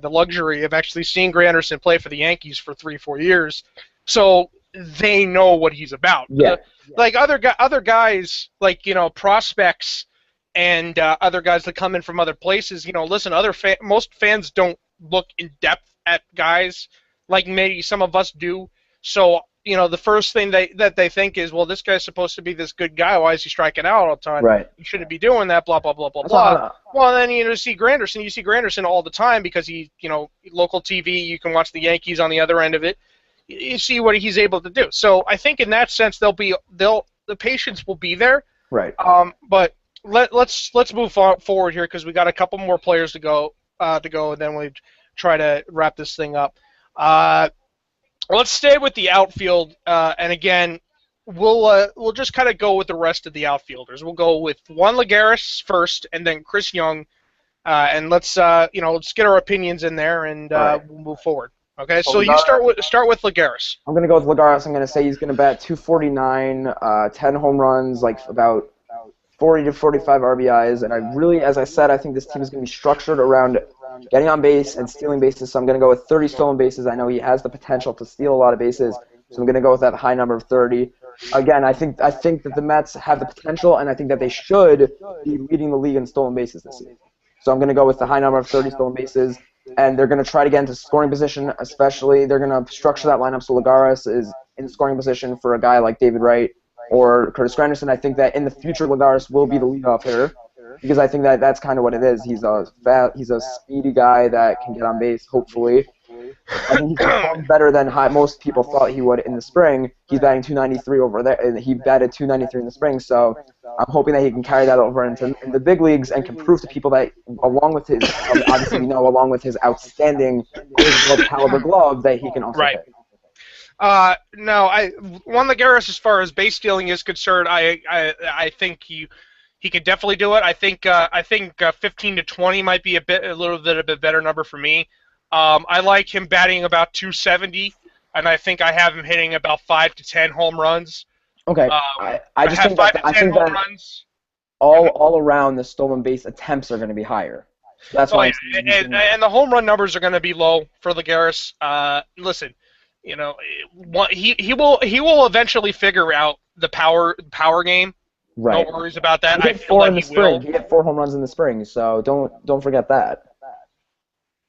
luxury of actually seeing Granderson play for the Yankees for 3-4 years, so they know what he's about. Yeah. Like other guys, like prospects and other guys that come in from other places. Listen, most fans don't look in depth at guys like maybe some of us do. So the first thing that they think is, well, this guy's supposed to be this good guy. Why is he striking out all the time? Right. You shouldn't be doing that. Blah blah blah blah blah. Well, then you see Granderson. You see Granderson all the time because he, local TV. You can watch the Yankees on the other end of it. You see what he's able to do. So I think in that sense, the patience will be there. Right. But let's move forward here, because we got a couple more players to go, and then we try to wrap this thing up. Let's stay with the outfield, and again, we'll just kind of go with the rest of the outfielders. We'll go with Juan Lagares first, and then Chris Young, and let's get our opinions in there, and we'll move forward. Okay, so you start with Lagares. I'm going to go with Lagares. I'm going to say he's going to bat 249, 10 home runs, like about 40 to 45 RBIs, and as I said, I think this team is going to be structured around getting on base and stealing bases, so I'm going to go with 30 stolen bases. I know he has the potential to steal a lot of bases, so I'm going to go with that high number of 30. Again, I think that the Mets have the potential, and I think that they should be leading the league in stolen bases this season. So I'm going to go with the high number of 30 stolen bases, and they're going to try to get into scoring position, especially. They're going to structure that lineup so Lagares is in scoring position for a guy like David Wright or Curtis Granderson. I think that in the future, Lagares will be the leadoff hitter, because I think that that's kind of what it is. He's a speedy guy that can get on base, hopefully. I think he's performed better than most people thought he would in the spring. He's batting 293 over there, and he batted 293 in the spring, so I'm hoping that he can carry that over into the big leagues and can prove to people that, along with his, obviously we know, along with his outstanding caliber glove, that he can also hit. No, Juan Lagares, as far as base stealing is concerned, I think he could definitely do it. I think 15 to 20 might be a little bit of a better number for me. I like him batting about 270, and I think I have him hitting about 5 to 10 home runs. Okay, I just think that all around the stolen base attempts are going to be higher. That's why. And the home run numbers are going to be low for Lagares. Listen, he will eventually figure out the power game. Right. No worries about that. He hit 4 in the spring. He hit 4 home runs in the spring, so don't forget that.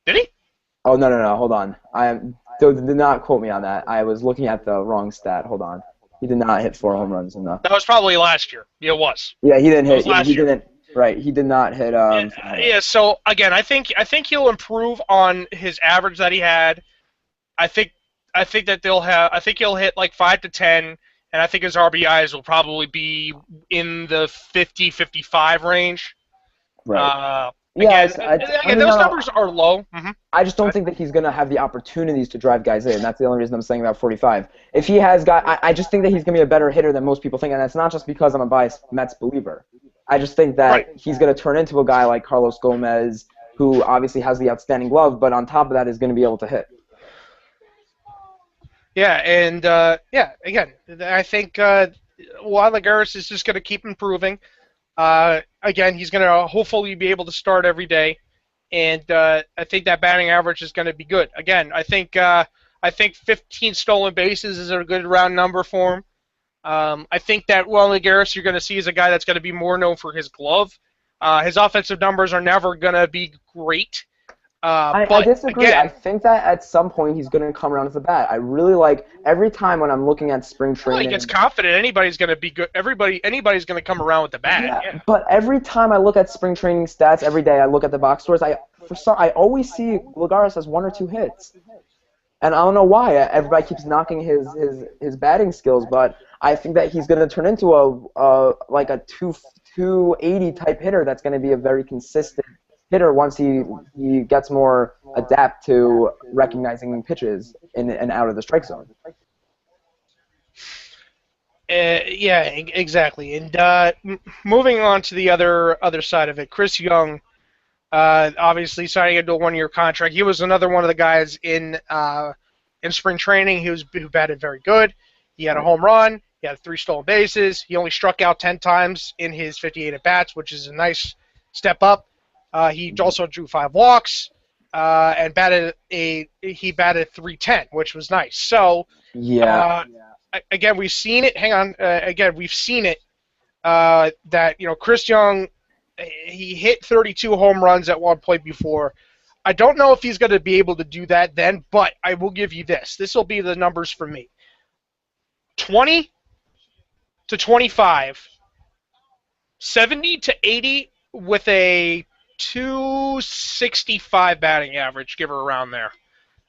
Did he? Oh no! Hold on. Did not quote me on that. I was looking at the wrong stat. Hold on. He did not hit 4 home runs in the. That was probably last year. Yeah, it was. Yeah, he didn't hit. He didn't. Right. He did not hit. Yeah. So again, I think he'll improve on his average that he had. I think that he'll hit like 5 to 10. And I think his RBIs will probably be in the 50-55 range. Right. Yes, Again, those numbers are low. I just don't think that he's going to have the opportunities to drive guys in. That's the only reason I'm saying about 45. If he has I just think that he's going to be a better hitter than most people think, and that's not just because I'm a biased Mets believer. I just think that he's going to turn into a guy like Carlos Gomez, who obviously has the outstanding glove, but on top of that is going to be able to hit. Yeah, and again, I think Juan Lagares is just going to keep improving. Again, he's going to hopefully be able to start every day, and I think that batting average is going to be good. Again, I think 15 stolen bases is a good round number for him. I think that Juan Lagares you're going to see is a guy that's going to be more known for his glove. His offensive numbers are never going to be great. I disagree. Again, I think that at some point he's going to come around to the bat. I really like every time when I'm looking at spring training. He gets confident. Anybody's going to be good. Anybody's going to come around with the bat. Yeah. But every time I look at spring training stats, every day I look at the box scores. I always see Lagares has 1 or 2 hits, and I don't know why. Everybody keeps knocking his batting skills, but I think that he's going to turn into a 280 type hitter. That's going to be a very consistent hitter once he gets more adapt to recognizing pitches in and out of the strike zone. Yeah, exactly. And moving on to the other side of it, Chris Young, obviously signing into a 1-year contract. He was another one of the guys in spring training who batted very good. He had a home run. He had 3 stolen bases. He only struck out 10 times in his 58 at-bats, which is a nice step up. He also drew 5 walks and batted 310, which was nice. So again, we've seen it. Hang on. Again, we've seen it that Chris Young, he hit 32 home runs at one point before. I don't know if he's going to be able to do that then, but I will give you this. This will be the numbers for me. 20 to 25, 70 to 80 with a 265 batting average, give her around there.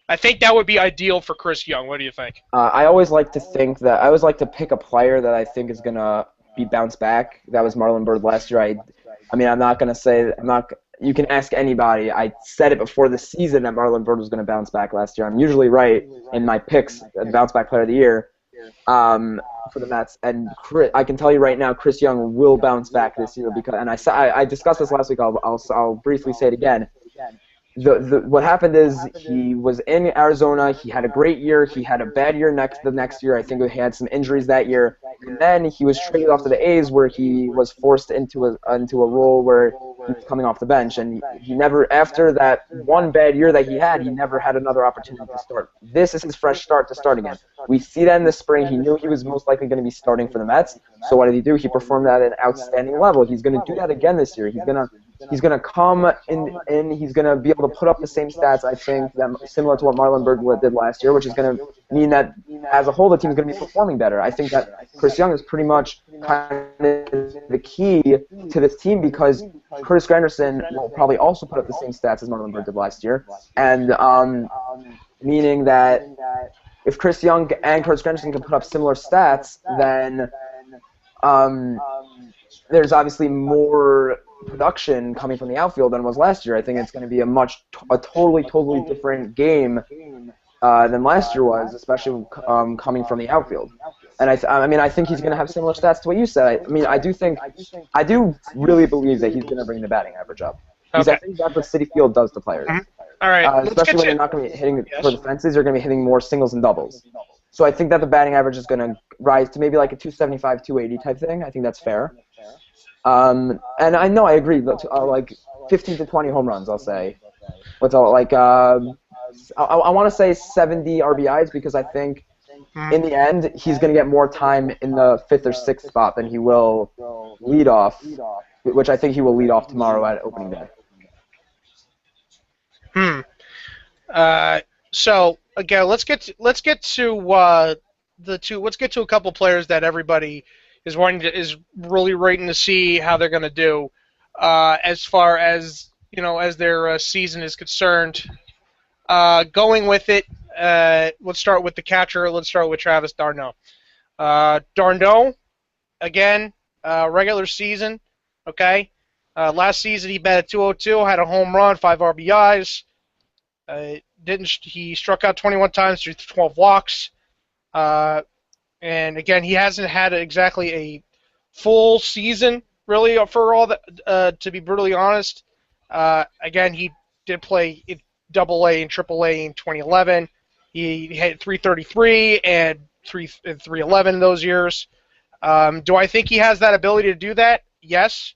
I think that would be ideal for Chris Young. What do you think? I always like to pick a player that I think is going to be bounced back. That was Marlon Byrd last year. I'm not going to say you can ask anybody. I said it before the season that Marlon Byrd was going to bounce back last year. I'm usually right in my picks, the bounce back player of the year. For the Mets, and I can tell you right now, Chris Young will bounce back this year I discussed this last week. I'll briefly say it again. What happened is he was in Arizona. He had a great year. He had a bad year the next year. I think he had some injuries that year, and then he was traded off to the A's, where he was forced into a role where he was coming off the bench, and he never, after that one bad year that he never had another opportunity to start. This is his fresh start to start again. We see that in the spring. He knew he was most likely going to be starting for the Mets. So what did he do? He performed at an outstanding level. He's going to do that again this year. He's going to come in. He's going to be able to put up the same stats, I think, similar to what Marlon Byrd did last year, which is going to mean that as a whole the team's going to be performing better. I think that Chris Young is pretty much kind of the key to this team, because Curtis Granderson will probably also put up the same stats as Marlon Byrd did last year, and meaning that if Chris Young and Curtis Granderson can put up similar stats, then there's obviously more production coming from the outfield than was last year. I think it's going to be a totally different game than last year was, especially coming from the outfield. And I think he's going to have similar stats to what you said. I do really believe that he's going to bring the batting average up. Okay. I think that's what Citi Field does to players. All right. Especially when you're not going to be hitting for the fences, you're going to be hitting more singles and doubles. So I think that the batting average is going to rise to maybe like a 275, 280 type thing. I think that's fair. And I know I agree. Like 15 to 20 home runs, I'll say. With I want to say 70 RBIs, because I think in the end he's going to get more time in the 5th or 6th spot than he will lead off, which I think he will lead off tomorrow at opening day. So again, let's get to a couple players that everybody is really waiting to see how they're going to do, as far as as their season is concerned. Going with it, let's start with the catcher. Let's start with Travis d'Arnaud. d'Arnaud, again, regular season, okay. Last season he batted .202, had a home run, 5 RBIs. He struck out 21 times through 12 walks. And again, he hasn't had exactly a full season, really, for all that. To be brutally honest, again, he did play in AA and AAA in 2011. He hit .333 and 311 those years. Do I think he has that ability to do that? Yes.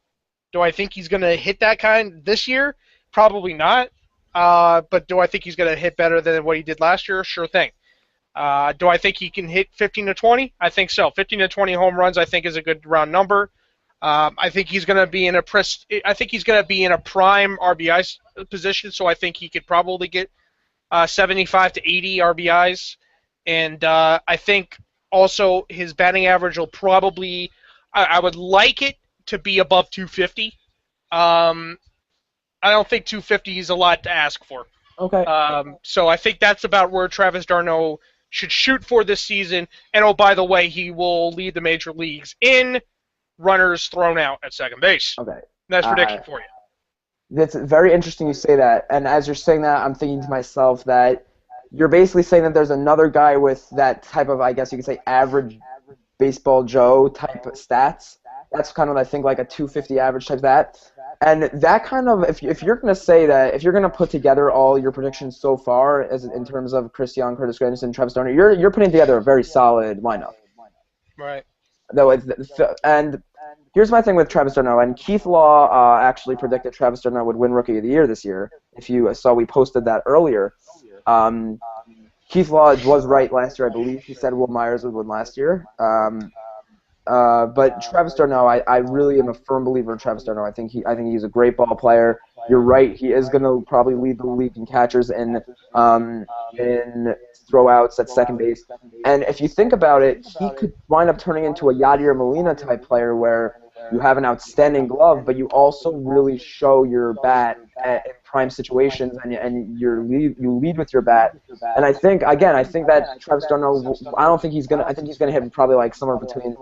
Do I think he's going to hit that kind this year? Probably not. But do I think he's going to hit better than what he did last year? Sure thing. Do I think he can hit 15 to 20? I think so. 15 to 20 home runs, I think, is a good round number. I think he's going to be in a prime RBI position, so I think he could probably get 75 to 80 RBIs. And I think also his batting average will probably, I would like it to be above 250. I don't think 250 is a lot to ask for. Okay. So I think that's about where Travis d'Arnaud should shoot for this season. And oh, by the way, he will lead the major leagues in runners thrown out at second base. Okay. That's prediction for you. It's very interesting you say that. And as you're saying that, I'm thinking to myself that you're basically saying that there's another guy with that type of, I guess you could say, average baseball Joe type of stats. That's kind of, I think, like a 250 average type of that. And that kind of, if you're going to say that, if you're going to put together all your predictions so far, as in terms of Chris Young, Curtis Granderson, Travis d'Arnaud, you're putting together a very solid lineup. Right. And here's my thing with Travis d'Arnaud. And Keith Law actually predicted Travis d'Arnaud would win Rookie of the Year this year. If you saw, we posted that earlier. Keith Law was right last year, I believe. He said Will Myers would win last year. But Travis d'Arnaud, I really am a firm believer in Travis d'Arnaud. I think he's a great ball player. You're right. He is going to probably lead the league in catchers and in throwouts at second base. And if you think about it, he could wind up turning into a Yadier Molina type player where you have an outstanding glove, but you also really show your bat in prime situations, and you lead with your bat. And I think that Travis d'Arnaud, I think he's gonna hit probably like somewhere between,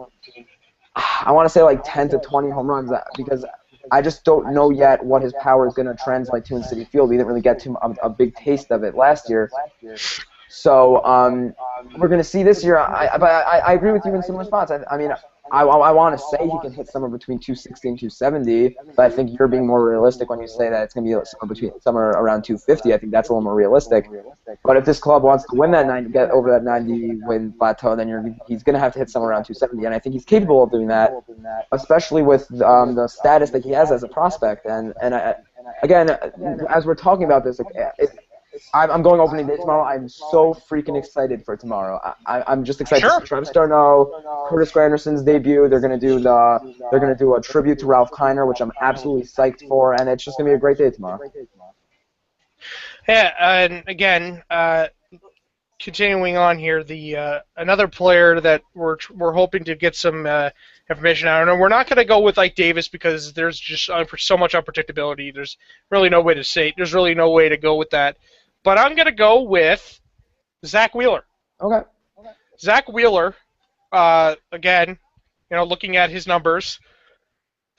I want to say like 10 to 20 home runs, because I just don't know yet what his power is going to translate to in Citi Field. We didn't really get to a big taste of it last year. So we're going to see this year. But I agree with you in similar spots. I mean, I want to say he can hit somewhere between 260 and 270, but I think you're being more realistic when you say that it's going to be somewhere around 250. I think that's a little more realistic. But if this club wants to win that 90, get over that 90-win plateau, then he's going to have to hit somewhere around 270, and I think he's capable of doing that, especially with the status that he has as a prospect. And again, as we're talking about this, I'm going opening day tomorrow. I'm so freaking excited for tomorrow. I'm just excited to see Travis d'Arnaud, Curtis Granderson's debut. They're gonna do a tribute to Ralph Kiner, which I'm absolutely psyched for, and it's just gonna be a great day tomorrow. Yeah, and again, continuing on here, the another player that we're hoping to get some information out on, and we're not going to go with like Davis because there's just so much unpredictability. There's really no way to say it. There's really no way to go with that. But I'm going to go with Zack Wheeler. Okay. Zack Wheeler, again, looking at his numbers,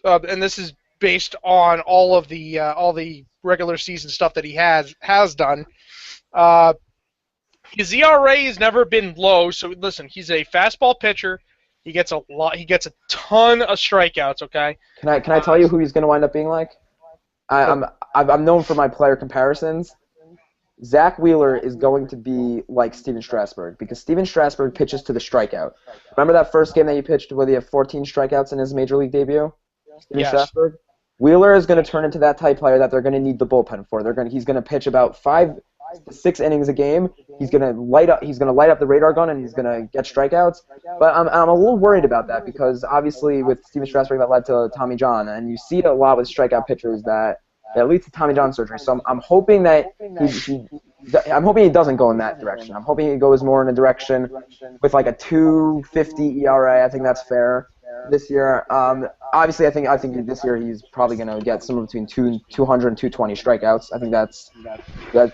and this is based on all the regular season stuff that he has done. His ERA has never been low. So listen, he's a fastball pitcher. He gets a ton of strikeouts. Okay. Can I tell you who he's going to wind up being like? I'm known for my player comparisons. Zack Wheeler is going to be like Steven Strasburg, because Steven Strasburg pitches to the strikeout. Remember that first game that he pitched where he had 14 strikeouts in his major league debut? Steven Strasburg? Wheeler is going to turn into that type player that they're going to need the bullpen for. He's going to pitch about 5 to 6 innings a game. He's going to light up the radar gun, and he's going to get strikeouts. But I'm a little worried about that, because obviously with Steven Strasburg that led to Tommy John, and you see it a lot with strikeout pitchers that leads to Tommy John surgery. So I'm hoping that he doesn't go in that direction. I'm hoping he goes more in a direction with like a 2.50 ERA. I think that's fair this year. Obviously, I think this year he's probably going to get somewhere between 200 and 220 strikeouts. I think that's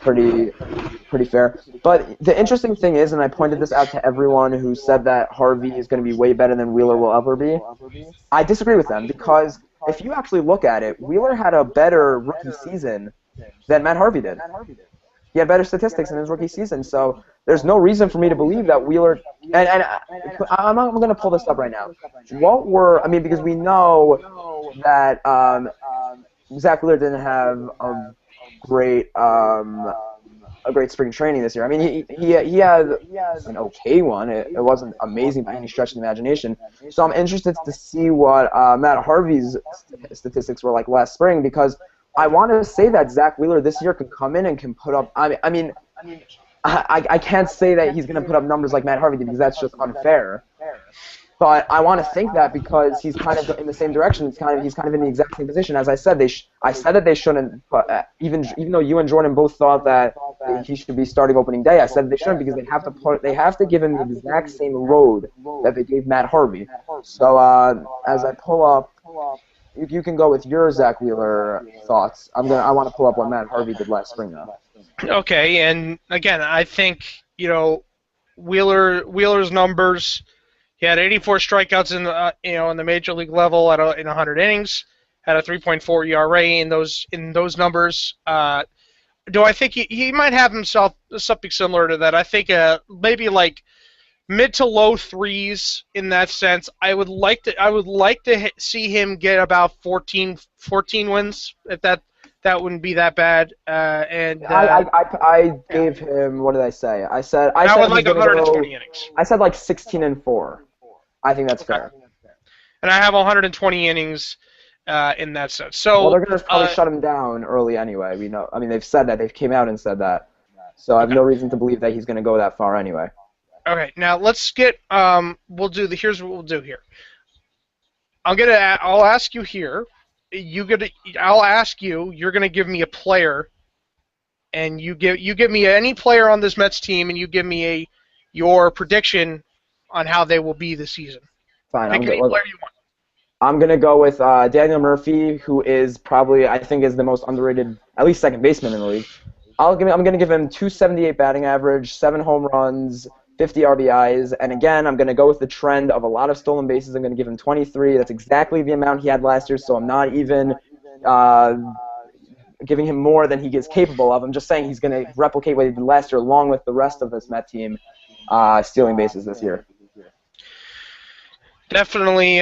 pretty fair. But the interesting thing is, and I pointed this out to everyone who said that Harvey is going to be way better than Wheeler will ever be, I disagree with them, because if you actually look at it, Wheeler had a better rookie season than Matt Harvey did. He had better statistics in his rookie season, so there's no reason for me to believe that Wheeler. And I'm going to pull this up right now. Because we know that Zach Wheeler didn't have a great spring training this year. I mean, he had an okay one. It wasn't amazing by any stretch of the imagination. So I'm interested to see what Matt Harvey's statistics were like last spring, because I want to say that Zach Wheeler this year can come in and can put up. I can't say that he's going to put up numbers like Matt Harvey did, because that's just unfair. But I want to think that because he's kind of in the same direction. He's kind of in the exact same position. As I said, I said that they shouldn't. But even though you and Jordan both thought that he should be starting opening day, I said they shouldn't, because they have to give him the exact same road that they gave Matt Harvey. So as I pull up, you can go with your Zach Wheeler thoughts. I want to pull up what Matt Harvey did last spring now. Okay, and again, I think Wheeler's numbers. He had 84 strikeouts in the major league level in 100 innings. Had a 3.4 ERA in those numbers. Do I think he might have himself something similar to that? I think maybe like mid to low threes in that sense. I would like to see him get about 14 wins, if that wouldn't be that bad. I gave him, what did I say? I said I would like 120 innings. I said like 16-4. I think that's fair. And I have 120 innings in that sense. So they're going to probably shut him down early anyway. We know. I mean, they've said that. They've came out and said that. So I have no reason to believe that he's going to go that far anyway. Okay, now let's get. Here's what we'll do here. I'll ask you here. I'll ask you. You're gonna give me a player, and you give me any player on this Mets team, and you give me your prediction on how they will be this season. Fine. Pick any player you want. I'm gonna go with Daniel Murphy, who is probably, I think, is the most underrated, at least second baseman in the league. I'm gonna give him 278 batting average, 7 home runs, 50 RBIs, and again, I'm going to go with the trend of a lot of stolen bases. I'm going to give him 23. That's exactly the amount he had last year, so I'm not even giving him more than he is capable of. I'm just saying he's going to replicate what he did last year along with the rest of this Met team stealing bases this year. Definitely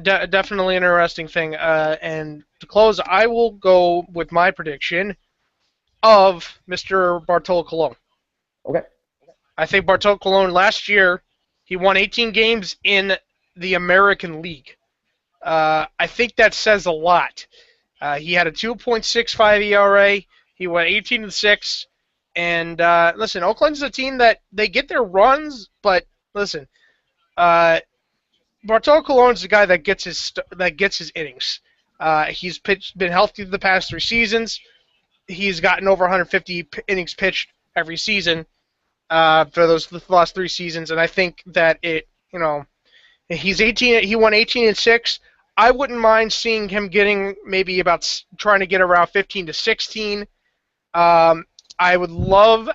definitely an interesting thing. And to close, I will go with my prediction of Mr. Bartolo Colon. Okay. I think Bartolo Colon last year, he won 18 games in the American League. I think that says a lot. He had a 2.65 ERA. He went 18-6. And listen, Oakland's a team that they get their runs, but listen, Bartolo Colon's the guy that gets his innings. He's been healthy the past 3 seasons. He's gotten over 150 innings pitched every season. For the last 3 seasons, and I think that he's 18. He won 18-6. I wouldn't mind seeing him getting maybe trying to get around 15-16. I would love.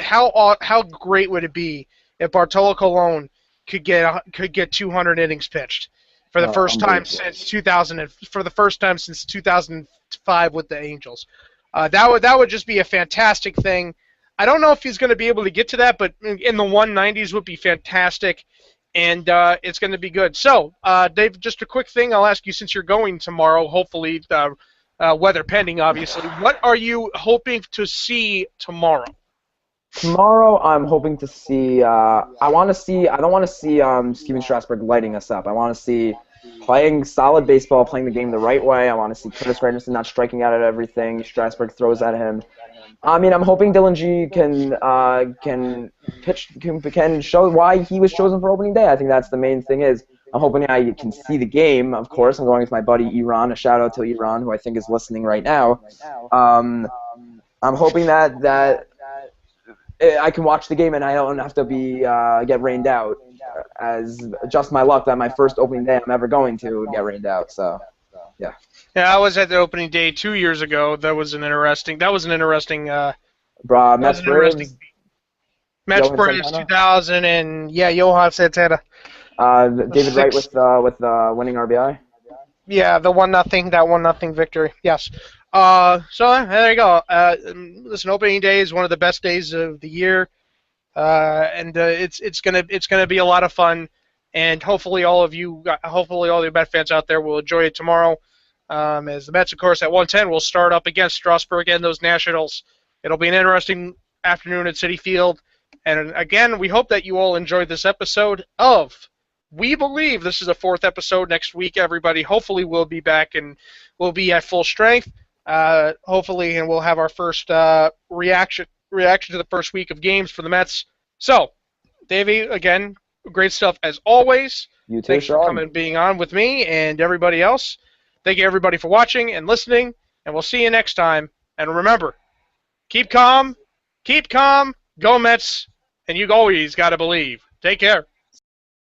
How great would it be if Bartolo Colon could get 200 innings pitched for the first time since 2000, for the first time since 2005 with the Angels. That would just be a fantastic thing. I don't know if he's going to be able to get to that, but in the 190s would be fantastic, and it's going to be good. So, Dave, just a quick thing I'll ask you, since you're going tomorrow, hopefully, weather pending, obviously. What are you hoping to see tomorrow? Tomorrow, I'm hoping to see. I don't want to see Steven Strasburg lighting us up. I want to see playing solid baseball, playing the game the right way. I want to see Curtis Granderson not striking out at everything Strasburg throws at him. I mean, I'm hoping Dylan G can show why he was chosen for opening day. I think that's the main thing. I'm hoping I can see the game. Of course, I'm going with my buddy Iran. A shout out to Iran, who I think is listening right now. I'm hoping that I can watch the game and I don't have to get rained out. As just my luck that my first opening day I'm ever going to get rained out. So, yeah. Yeah, I was at the opening day 2 years ago. That was an interesting. Mets Braves 2000 and Johan Santana. David Wright with winning RBI. Yeah, the 1-0 victory. Yes. So there you go. Listen, opening day is one of the best days of the year, and it's gonna be a lot of fun. And hopefully all the Met fans out there will enjoy it tomorrow. As the Mets, of course, at 1:10 will start up against Strasburg and those Nationals. It'll be an interesting afternoon at Citi Field. And again, we hope that you all enjoyed this episode of We Believe. This is the 4th episode. Next week, everybody, hopefully we'll be back and we'll be at full strength. Hopefully, and we'll have our first reaction to the first week of games for the Mets. So, Davey, again, great stuff as always. You too, Thanks for Sean. coming and being on with me and everybody else. Thank you, everybody, for watching and listening, and we'll see you next time. And remember, keep calm, go Mets, and you always got to believe. Take care.